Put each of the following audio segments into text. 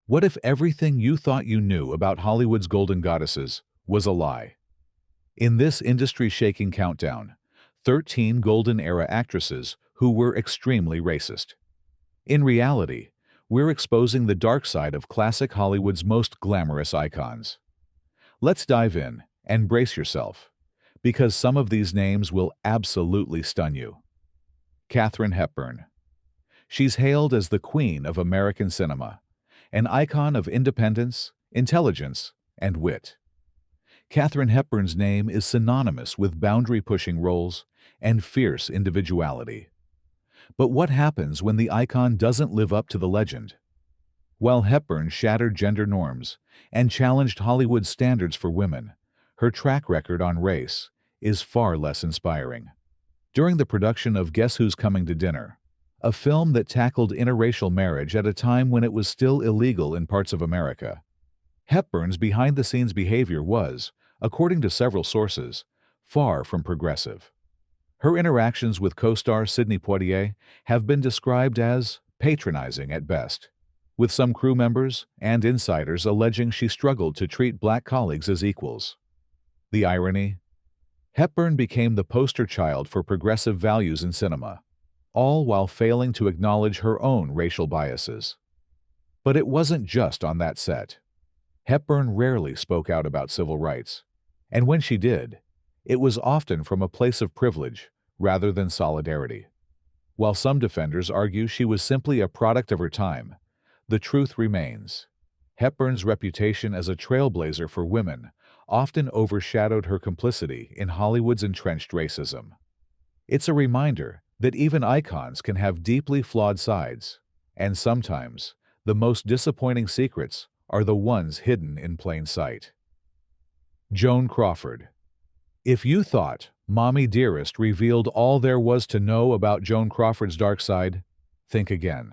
What if everything you thought you knew about Hollywood's golden goddesses was a lie? In this industry-shaking countdown, 13 Golden Era actresses who were extremely racist. In reality, we're exposing the dark side of classic Hollywood's most glamorous icons. Let's dive in and brace yourself, because some of these names will absolutely stun you. Katharine Hepburn. She's hailed as the queen of American cinema, an icon of independence, intelligence, and wit. Katharine Hepburn's name is synonymous with boundary-pushing roles and fierce individuality. But what happens when the icon doesn't live up to the legend? While Hepburn shattered gender norms and challenged Hollywood's standards for women, her track record on race is far less inspiring. During the production of Guess Who's Coming to Dinner, a film that tackled interracial marriage at a time when it was still illegal in parts of America, Hepburn's behind-the-scenes behavior was, according to several sources, far from progressive. Her interactions with co-star Sidney Poitier have been described as patronizing at best, with some crew members and insiders alleging she struggled to treat black colleagues as equals. The irony? Hepburn became the poster child for progressive values in cinema, all while failing to acknowledge her own racial biases. But it wasn't just on that set. Hepburn rarely spoke out about civil rights, and when she did, it was often from a place of privilege rather than solidarity. While some defenders argue she was simply a product of her time, the truth remains. Hepburn's reputation as a trailblazer for women often overshadowed her complicity in Hollywood's entrenched racism. It's a reminder that even icons can have deeply flawed sides, and sometimes the most disappointing secrets are the ones hidden in plain sight. Joan Crawford. If you thought Mommy Dearest revealed all there was to know about Joan Crawford's dark side, think again.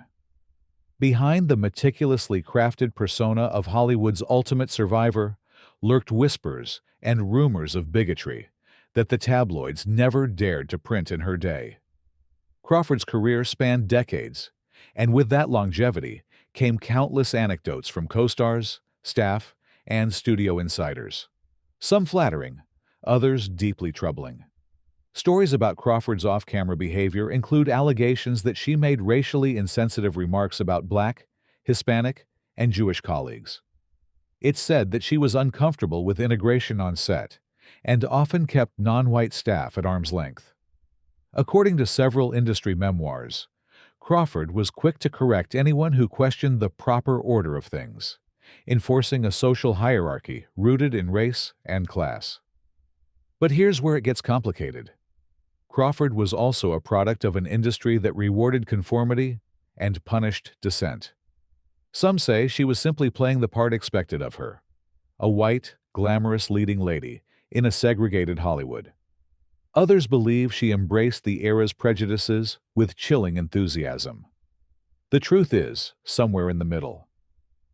Behind the meticulously crafted persona of Hollywood's ultimate survivor lurked whispers and rumors of bigotry that the tabloids never dared to print in her day. Crawford's career spanned decades, and with that longevity came countless anecdotes from co-stars, staff, and studio insiders. Some flattering, others deeply troubling. Stories about Crawford's off-camera behavior include allegations that she made racially insensitive remarks about Black, Hispanic, and Jewish colleagues. It's said that she was uncomfortable with integration on set and often kept non-white staff at arm's length. According to several industry memoirs, Crawford was quick to correct anyone who questioned the proper order of things, enforcing a social hierarchy rooted in race and class. But here's where it gets complicated. Crawford was also a product of an industry that rewarded conformity and punished dissent. Some say she was simply playing the part expected of her, a white, glamorous leading lady in a segregated Hollywood. Others believe she embraced the era's prejudices with chilling enthusiasm. The truth is somewhere in the middle.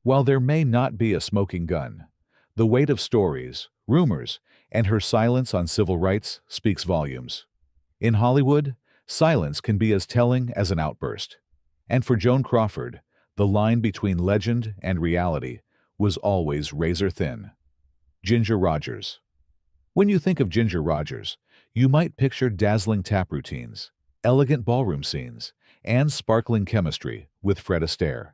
While there may not be a smoking gun, the weight of stories, rumors, and her silence on civil rights speaks volumes. In Hollywood, silence can be as telling as an outburst. And for Joan Crawford, the line between legend and reality was always razor thin. Ginger Rogers. When you think of Ginger Rogers, you might picture dazzling tap routines, elegant ballroom scenes, and sparkling chemistry with Fred Astaire.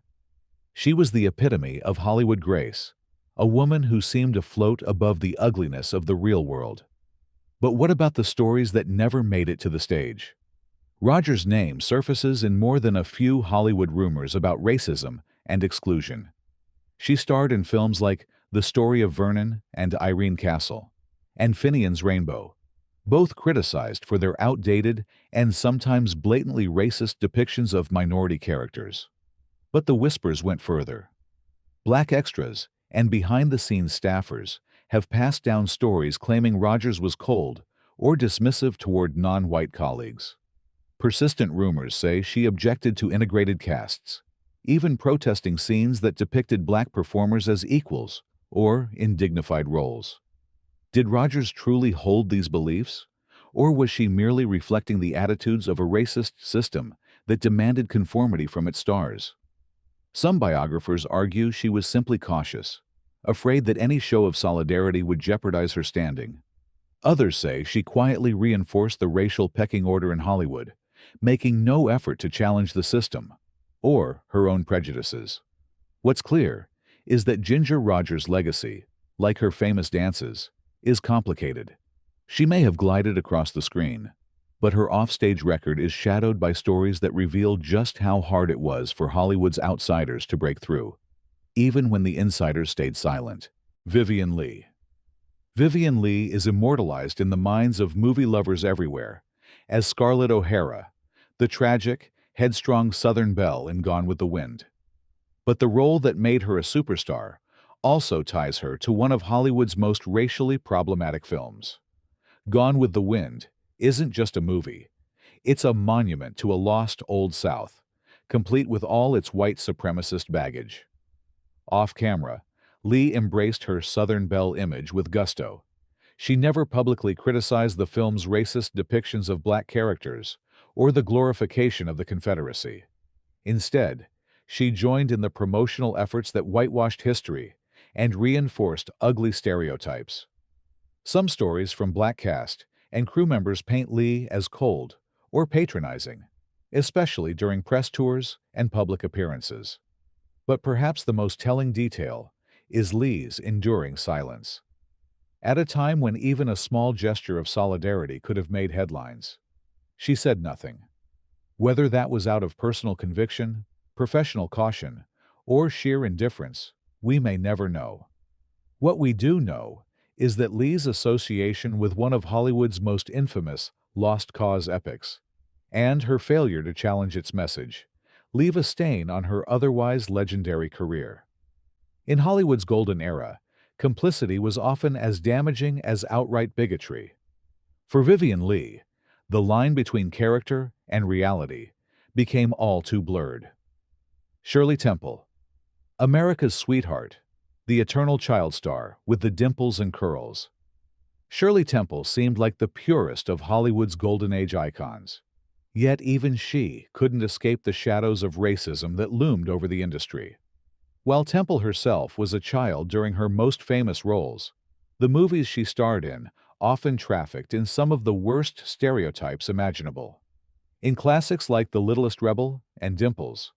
She was the epitome of Hollywood grace, a woman who seemed to float above the ugliness of the real world. But what about the stories that never made it to the stage? Rogers' name surfaces in more than a few Hollywood rumors about racism and exclusion. She starred in films like The Story of Vernon and Irene Castle, and Finian's Rainbow, both criticized for their outdated and sometimes blatantly racist depictions of minority characters. But the whispers went further. Black extras and behind-the-scenes staffers have passed down stories claiming Rogers was cold or dismissive toward non-white colleagues. Persistent rumors say she objected to integrated casts, even protesting scenes that depicted Black performers as equals or in dignified roles. Did Rogers truly hold these beliefs, or was she merely reflecting the attitudes of a racist system that demanded conformity from its stars? Some biographers argue she was simply cautious, afraid that any show of solidarity would jeopardize her standing. Others say she quietly reinforced the racial pecking order in Hollywood, making no effort to challenge the system or her own prejudices. What's clear is that Ginger Rogers' legacy, like her famous dances, is complicated. She may have glided across the screen, but her offstage record is shadowed by stories that reveal just how hard it was for Hollywood's outsiders to break through, even when the insiders stayed silent. Vivien Leigh. Vivien Leigh is immortalized in the minds of movie lovers everywhere as Scarlett O'Hara, the tragic, headstrong Southern belle in Gone with the Wind. But the role that made her a superstar also ties her to one of Hollywood's most racially problematic films. Gone with the Wind isn't just a movie. It's a monument to a lost Old South, complete with all its white supremacist baggage. Off-camera, Leigh embraced her Southern belle image with gusto. She never publicly criticized the film's racist depictions of black characters or the glorification of the Confederacy. Instead, she joined in the promotional efforts that whitewashed history and reinforced ugly stereotypes. Some stories from black cast and crew members paint Leigh as cold or patronizing, especially during press tours and public appearances. But perhaps the most telling detail is Leigh's enduring silence. At a time when even a small gesture of solidarity could have made headlines, she said nothing. Whether that was out of personal conviction, professional caution, or sheer indifference, we may never know. What we do know is that Leigh's association with one of Hollywood's most infamous lost cause epics, and her failure to challenge its message, leave a stain on her otherwise legendary career. In Hollywood's golden era, complicity was often as damaging as outright bigotry. For Vivien Leigh, the line between character and reality became all too blurred. Shirley Temple. America's sweetheart, the eternal child star with the dimples and curls. Shirley Temple seemed like the purest of Hollywood's golden age icons. Yet even she couldn't escape the shadows of racism that loomed over the industry. While Temple herself was a child during her most famous roles, the movies she starred in often trafficked in some of the worst stereotypes imaginable. In classics like The Littlest Rebel and Dimples,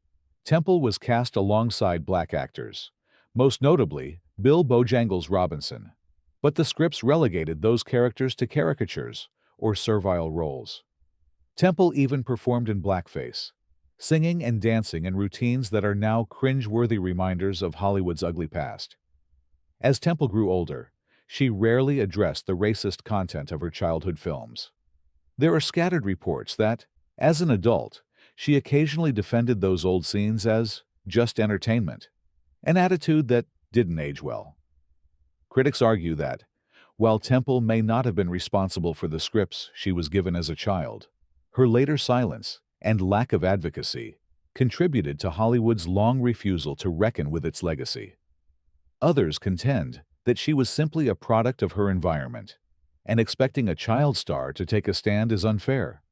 Temple was cast alongside black actors, most notably Bill Bojangles Robinson, but the scripts relegated those characters to caricatures or servile roles. Temple even performed in blackface, singing and dancing in routines that are now cringe-worthy reminders of Hollywood's ugly past. As Temple grew older, she rarely addressed the racist content of her childhood films. There are scattered reports that, as an adult, she occasionally defended those old scenes as just entertainment, an attitude that didn't age well. Critics argue that, while Temple may not have been responsible for the scripts she was given as a child, her later silence and lack of advocacy contributed to Hollywood's long refusal to reckon with its legacy. Others contend that she was simply a product of her environment, and expecting a child star to take a stand is unfair.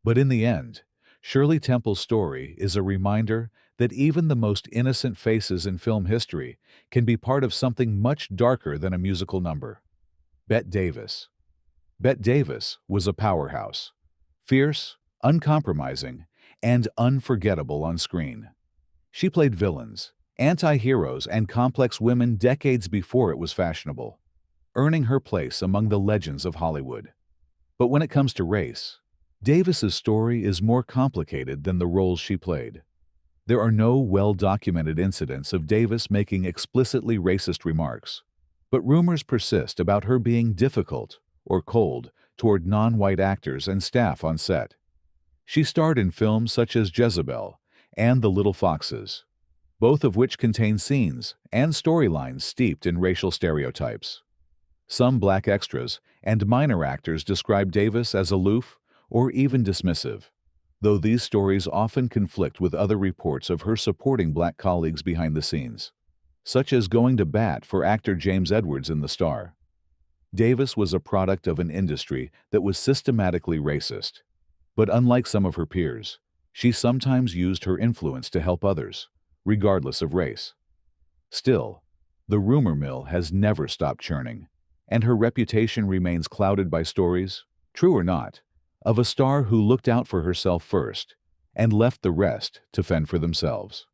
But in the end, Shirley Temple's story is a reminder that even the most innocent faces in film history can be part of something much darker than a musical number. Bette Davis. Bette Davis was a powerhouse, fierce, uncompromising, and unforgettable on screen. She played villains, anti-heroes, and complex women decades before it was fashionable, earning her place among the legends of Hollywood. But when it comes to race, Davis's story is more complicated than the roles she played. There are no well-documented incidents of Davis making explicitly racist remarks, but rumors persist about her being difficult or cold toward non-white actors and staff on set. She starred in films such as Jezebel and The Little Foxes, both of which contain scenes and storylines steeped in racial stereotypes. Some black extras and minor actors describe Davis as aloof or even dismissive, though these stories often conflict with other reports of her supporting black colleagues behind the scenes, such as going to bat for actor James Edwards in The Star. Davis was a product of an industry that was systematically racist, but unlike some of her peers, she sometimes used her influence to help others, regardless of race. Still, the rumor mill has never stopped churning, and her reputation remains clouded by stories, true or not, of a star who looked out for herself first and left the rest to fend for themselves.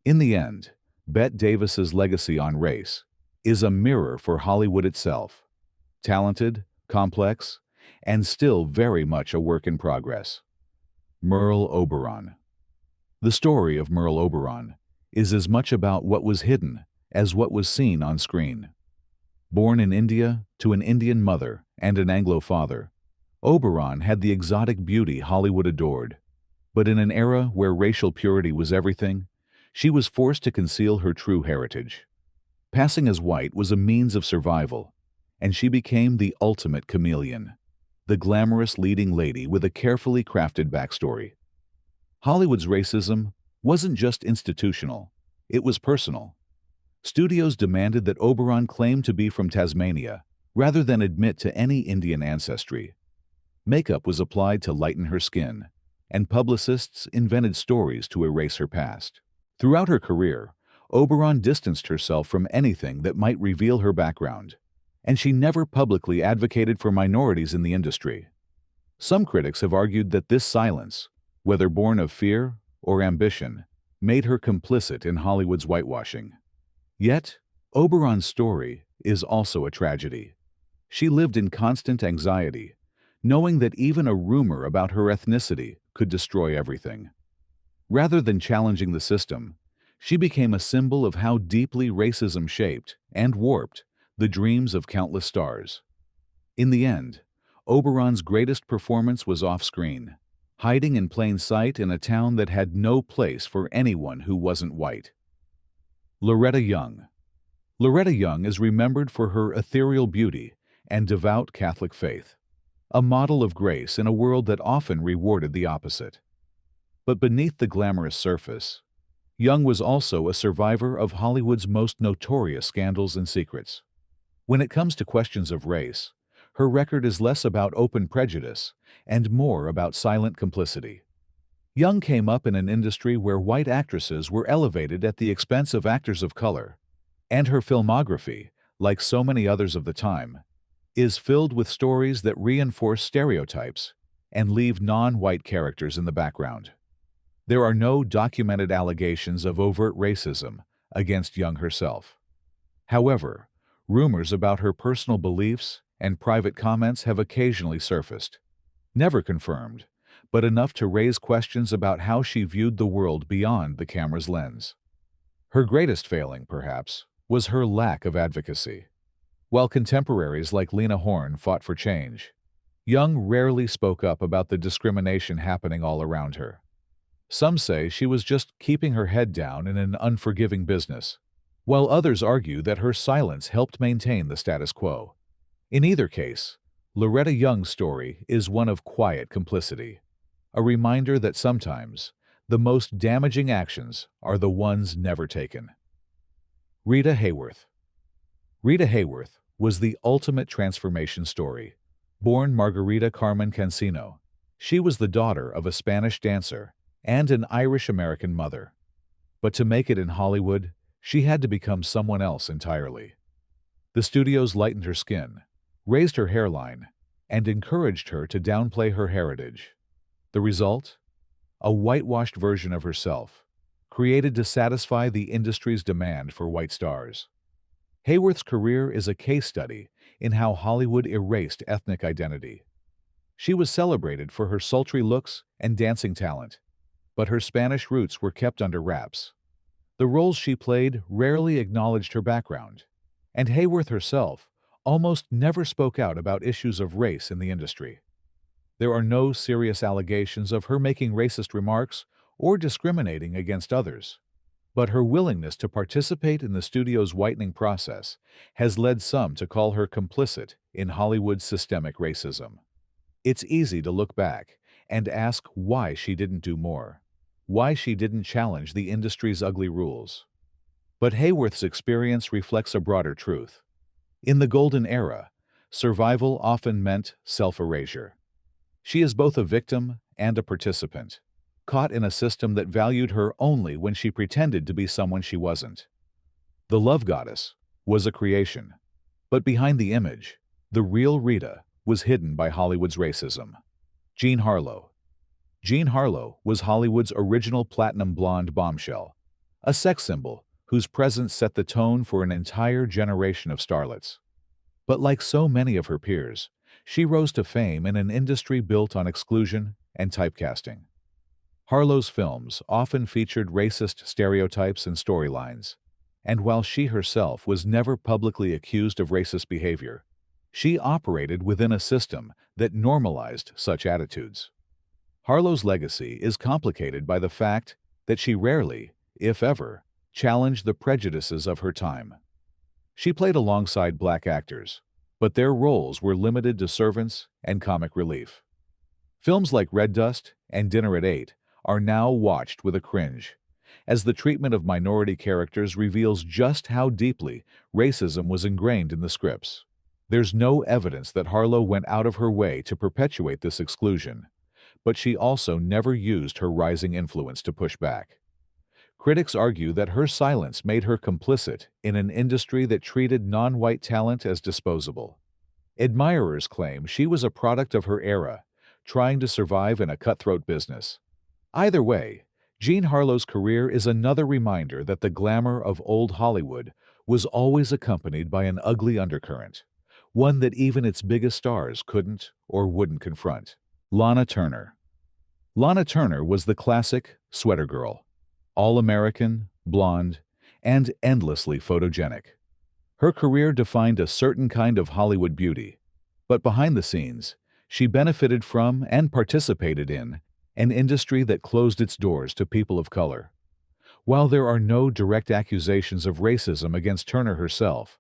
In the end, Bette Davis's legacy on race is a mirror for Hollywood itself. Talented, complex, and still very much a work in progress. Merle Oberon. The story of Merle Oberon is as much about what was hidden as what was seen on screen. Born in India to an Indian mother and an Anglo father, Oberon had the exotic beauty Hollywood adored. But in an era where racial purity was everything, she was forced to conceal her true heritage. Passing as white was a means of survival, and she became the ultimate chameleon, the glamorous leading lady with a carefully crafted backstory. Hollywood's racism wasn't just institutional, it was personal. Studios demanded that Oberon claim to be from Tasmania, rather than admit to any Indian ancestry. Makeup was applied to lighten her skin, and publicists invented stories to erase her past. Throughout her career, Oberon distanced herself from anything that might reveal her background, and she never publicly advocated for minorities in the industry. Some critics have argued that this silence, whether born of fear or ambition, made her complicit in Hollywood's whitewashing. Yet, Oberon's story is also a tragedy. She lived in constant anxiety, knowing that even a rumor about her ethnicity could destroy everything. Rather than challenging the system, she became a symbol of how deeply racism shaped and warped the dreams of countless stars. In the end, Oberon's greatest performance was off-screen, hiding in plain sight in a town that had no place for anyone who wasn't white. Loretta Young. Loretta Young is remembered for her ethereal beauty and devout Catholic faith, a model of grace in a world that often rewarded the opposite. But beneath the glamorous surface, Young was also a survivor of Hollywood's most notorious scandals and secrets. When it comes to questions of race, her record is less about open prejudice and more about silent complicity. Young came up in an industry where white actresses were elevated at the expense of actors of color, and her filmography, like so many others of the time, is filled with stories that reinforce stereotypes and leave non-white characters in the background. There are no documented allegations of overt racism against Young herself. However, rumors about her personal beliefs and private comments have occasionally surfaced. Never confirmed, but enough to raise questions about how she viewed the world beyond the camera's lens. Her greatest failing, perhaps, was her lack of advocacy. While contemporaries like Lena Horne fought for change, Young rarely spoke up about the discrimination happening all around her. Some say she was just keeping her head down in an unforgiving business, while others argue that her silence helped maintain the status quo. In either case, Loretta Young's story is one of quiet complicity, a reminder that sometimes the most damaging actions are the ones never taken. Rita Hayworth. Rita Hayworth was the ultimate transformation story. Born Margarita Carmen Cancino, she was the daughter of a Spanish dancer and an Irish-American mother. But to make it in Hollywood, she had to become someone else entirely. The studios lightened her skin, raised her hairline, and encouraged her to downplay her heritage. The result? A whitewashed version of herself, created to satisfy the industry's demand for white stars. Hayworth's career is a case study in how Hollywood erased ethnic identity. She was celebrated for her sultry looks and dancing talent, but her Spanish roots were kept under wraps. The roles she played rarely acknowledged her background, and Hayworth herself almost never spoke out about issues of race in the industry. There are no serious allegations of her making racist remarks or discriminating against others, but her willingness to participate in the studio's whitening process has led some to call her complicit in Hollywood's systemic racism. It's easy to look back and ask why she didn't do more, why she didn't challenge the industry's ugly rules. But Hayworth's experience reflects a broader truth. In the golden era, survival often meant self-erasure. She is both a victim and a participant, caught in a system that valued her only when she pretended to be someone she wasn't. The Love Goddess was a creation, but behind the image, the real Rita was hidden by Hollywood's racism. Jean Harlow. Jean Harlow was Hollywood's original platinum blonde bombshell, a sex symbol whose presence set the tone for an entire generation of starlets. But like so many of her peers, she rose to fame in an industry built on exclusion and typecasting. Harlow's films often featured racist stereotypes and storylines, and while she herself was never publicly accused of racist behavior, she operated within a system that normalized such attitudes. Harlow's legacy is complicated by the fact that she rarely, if ever, challenged the prejudices of her time. She played alongside black actors, but their roles were limited to servants and comic relief. Films like Red Dust and Dinner at 8 are now watched with a cringe, as the treatment of minority characters reveals just how deeply racism was ingrained in the scripts. There's no evidence that Harlow went out of her way to perpetuate this exclusion, but she also never used her rising influence to push back. Critics argue that her silence made her complicit in an industry that treated non-white talent as disposable. Admirers claim she was a product of her era, trying to survive in a cutthroat business. Either way, Jean Harlow's career is another reminder that the glamour of old Hollywood was always accompanied by an ugly undercurrent, one that even its biggest stars couldn't or wouldn't confront. Lana Turner. Lana Turner was the classic sweater girl, all-American, blonde, and endlessly photogenic. Her career defined a certain kind of Hollywood beauty, but behind the scenes, she benefited from and participated in an industry that closed its doors to people of color. While there are no direct accusations of racism against Turner herself,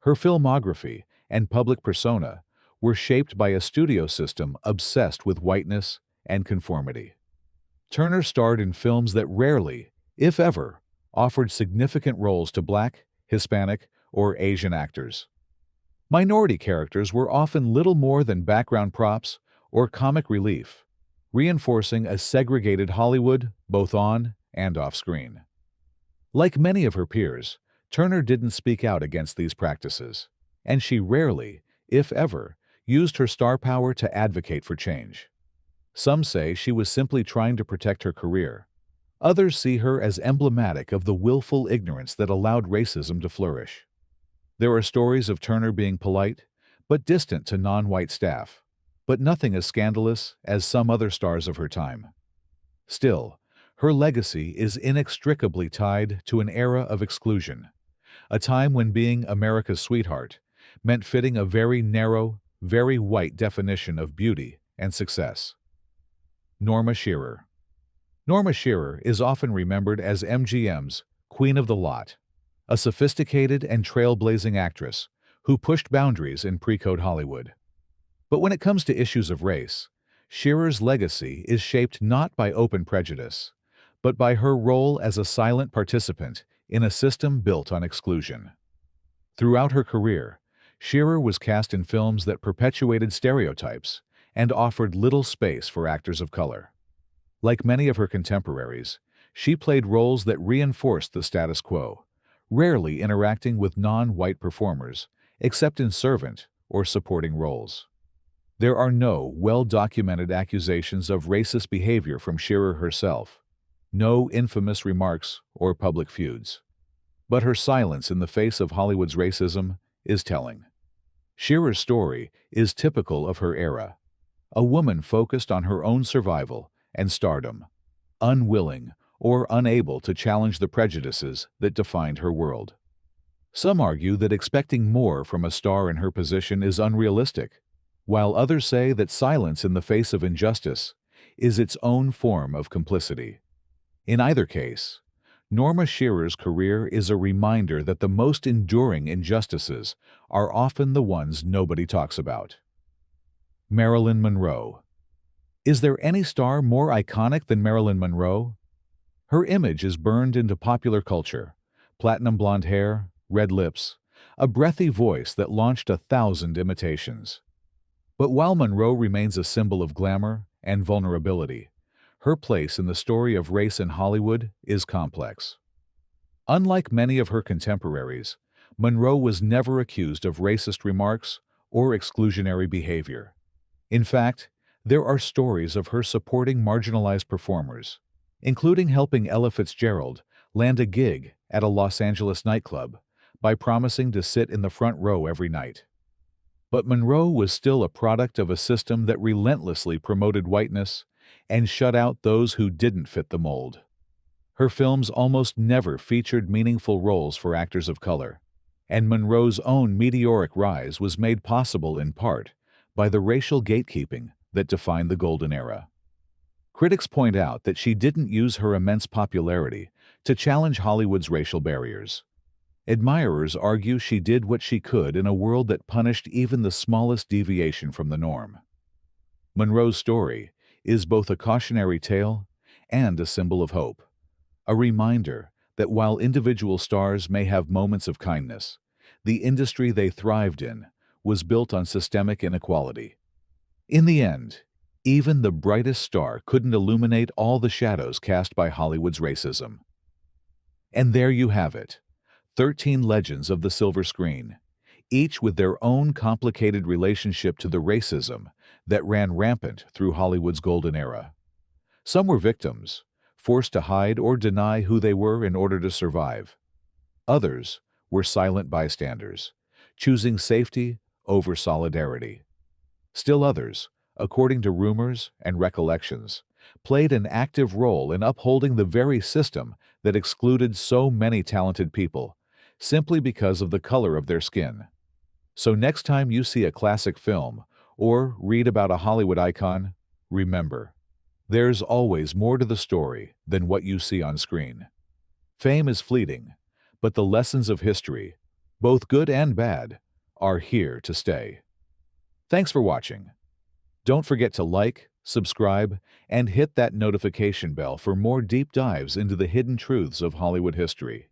her filmography and public persona were shaped by a studio system obsessed with whiteness and conformity. Turner starred in films that rarely, if ever, offered significant roles to Black, Hispanic, or Asian actors. Minority characters were often little more than background props or comic relief, reinforcing a segregated Hollywood both on and off screen. Like many of her peers, Turner didn't speak out against these practices, and she rarely, if ever, used her star power to advocate for change. Some say she was simply trying to protect her career. Others see her as emblematic of the willful ignorance that allowed racism to flourish. There are stories of Turner being polite, but distant to non-white staff, but nothing as scandalous as some other stars of her time. Still, her legacy is inextricably tied to an era of exclusion, a time when being America's sweetheart meant fitting a very narrow, very white definition of beauty and success. Norma Shearer. Norma Shearer is often remembered as MGM's Queen of the Lot, a sophisticated and trailblazing actress who pushed boundaries in pre-code Hollywood. But when it comes to issues of race, Shearer's legacy is shaped not by open prejudice, but by her role as a silent participant in a system built on exclusion. Throughout her career, Shearer was cast in films that perpetuated stereotypes and offered little space for actors of color. Like many of her contemporaries, she played roles that reinforced the status quo, rarely interacting with non-white performers, except in servant or supporting roles. There are no well-documented accusations of racist behavior from Shearer herself, no infamous remarks or public feuds. But her silence in the face of Hollywood's racism is telling. Shearer's story is typical of her era, a woman focused on her own survival and stardom, unwilling or unable to challenge the prejudices that defined her world. Some argue that expecting more from a star in her position is unrealistic, while others say that silence in the face of injustice is its own form of complicity. In either case, Norma Shearer's career is a reminder that the most enduring injustices are often the ones nobody talks about. Marilyn Monroe. Is there any star more iconic than Marilyn Monroe? Her image is burned into popular culture: platinum blonde hair, red lips, a breathy voice that launched 1,000 imitations. But while Monroe remains a symbol of glamour and vulnerability, Her place in the story of race in Hollywood is complex. Unlike many of her contemporaries, Monroe was never accused of racist remarks or exclusionary behavior. In fact, there are stories of her supporting marginalized performers, including helping Ella Fitzgerald land a gig at a Los Angeles nightclub by promising to sit in the front row every night. But Monroe was still a product of a system that relentlessly promoted whiteness and shut out those who didn't fit the mold. Her films almost never featured meaningful roles for actors of color, and Monroe's own meteoric rise was made possible in part by the racial gatekeeping that defined the Golden Era. Critics point out that she didn't use her immense popularity to challenge Hollywood's racial barriers. Admirers argue she did what she could in a world that punished even the smallest deviation from the norm. Monroe's story is both a cautionary tale and a symbol of hope, a reminder that while individual stars may have moments of kindness, the industry they thrived in was built on systemic inequality. In the end, even the brightest star couldn't illuminate all the shadows cast by Hollywood's racism. And there you have it, 13 legends of the silver screen, each with their own complicated relationship to the racism that ran rampant through Hollywood's golden era. Some were victims, forced to hide or deny who they were in order to survive. Others were silent bystanders, choosing safety over solidarity. Still others, according to rumors and recollections, played an active role in upholding the very system that excluded so many talented people, simply because of the color of their skin. So next time you see a classic film or read about a Hollywood icon, remember, there's always more to the story than what you see on screen. Fame is fleeting, but the lessons of history, both good and bad, are here to stay. Thanks for watching. Don't forget to like, subscribe, and hit that notification bell for more deep dives into the hidden truths of Hollywood history.